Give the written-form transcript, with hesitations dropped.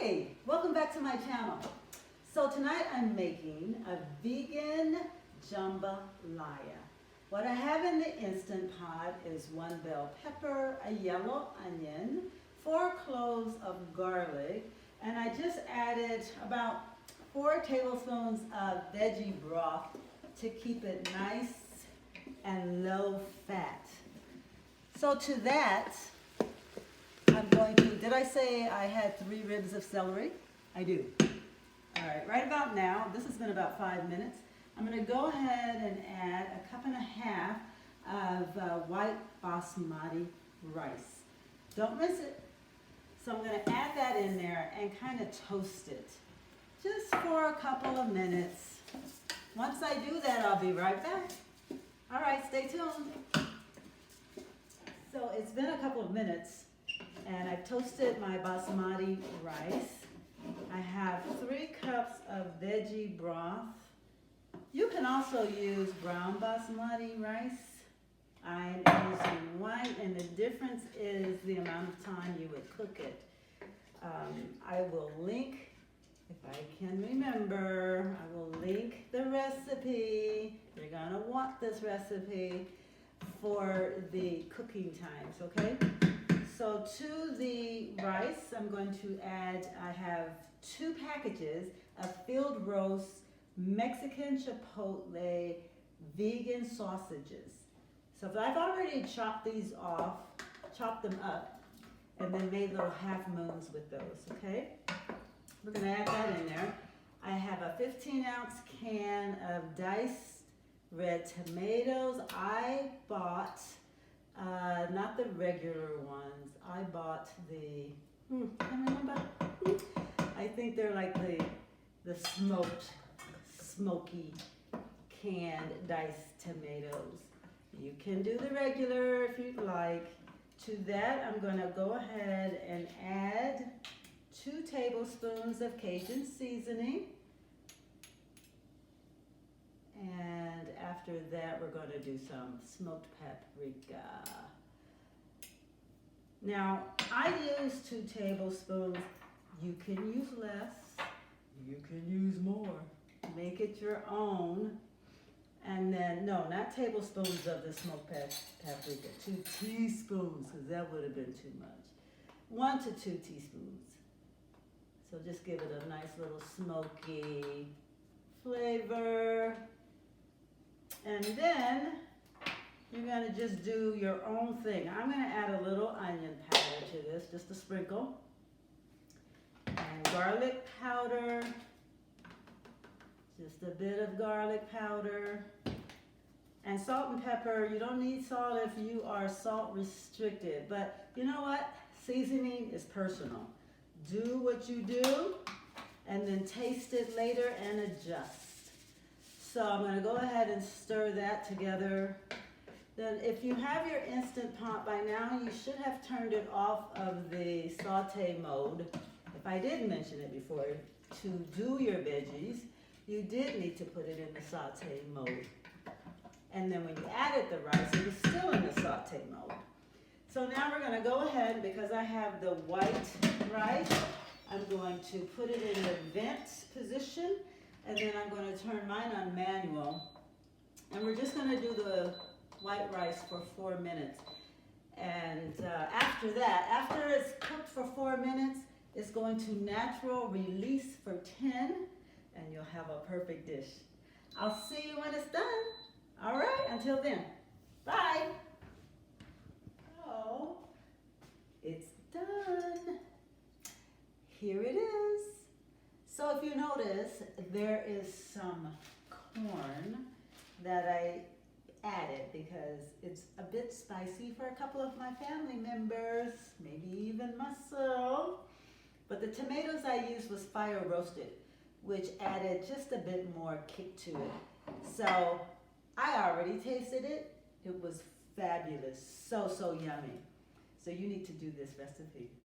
Hey, welcome back to my channel. So tonight I'm making a vegan jambalaya. What I have in the Instant Pot is 1 bell pepper, a yellow onion, 4 cloves of garlic, and I just added about 4 tablespoons of veggie broth to keep it nice and low fat. So to that, I'm going to, did I say I had 3 ribs of celery? I do. All right about now, this has been about 5 minutes. I'm going to go ahead and add a cup and a half of white basmati rice. Don't miss it. So I'm going to add that in there and kind of toast it just for a couple of minutes. Once I do that, I'll be right back. All right, stay tuned. So it's been a couple of minutes and I've toasted my basmati rice. I have 3 cups of veggie broth. You can also use brown basmati rice. I'm using white, and the difference is the amount of time you would cook it. I will link, if I can remember, I will link the recipe. You're gonna want this recipe for the cooking times, okay? So to the rice, I'm going to add, I have 2 packages of field roast Mexican chipotle vegan sausages. So I've already chopped these off, chopped them up, and then made little half moons with those, okay? We're gonna add that in there. I have a 15-ounce can of diced red tomatoes. I bought, not the regular ones. I bought the, can't remember. I think they're like the smoked, smoky canned diced tomatoes. You can do the regular if you'd like. To that, I'm gonna go ahead and add 2 tablespoons of Cajun seasoning. And after that, we're going to do some smoked paprika. Now, I use 2 tablespoons. You can use less. You can use more. Make it your own. And then, no, not tablespoons of the smoked paprika. 2 teaspoons, because that would have been too much. 1 to 2 teaspoons. So just give it a nice little smoky flavor. And then you're gonna just do your own thing. I'm gonna add a little onion powder to this, just a sprinkle. And garlic powder, just a bit of garlic powder. And salt and pepper. You don't need salt if you are salt restricted, but you know what? Seasoning is personal. Do what you do and then taste it later and adjust. So I'm going to go ahead and stir that together. Then if you have your Instant Pot by now, you should have turned it off of the saute mode. If I did mention it before, to do your veggies, you did need to put it in the saute mode. And then when you added the rice, it was still in the saute mode. So now we're going to go ahead, because I have the white rice, I'm going to put it in the vent position. And then I'm going to turn mine on manual. And we're just going to do the white rice for 4 minutes. And after that, after it's cooked for 4 minutes, it's going to natural release for 10. And you'll have a perfect dish. I'll see you when it's done. All right, until then, bye. Oh, it's done. Here it is. So if you notice, there is some corn that I added because it's a bit spicy for a couple of my family members, maybe even myself. But the tomatoes I used was fire roasted, which added just a bit more kick to it. So I already tasted it. It was fabulous, so yummy. So you need to do this recipe.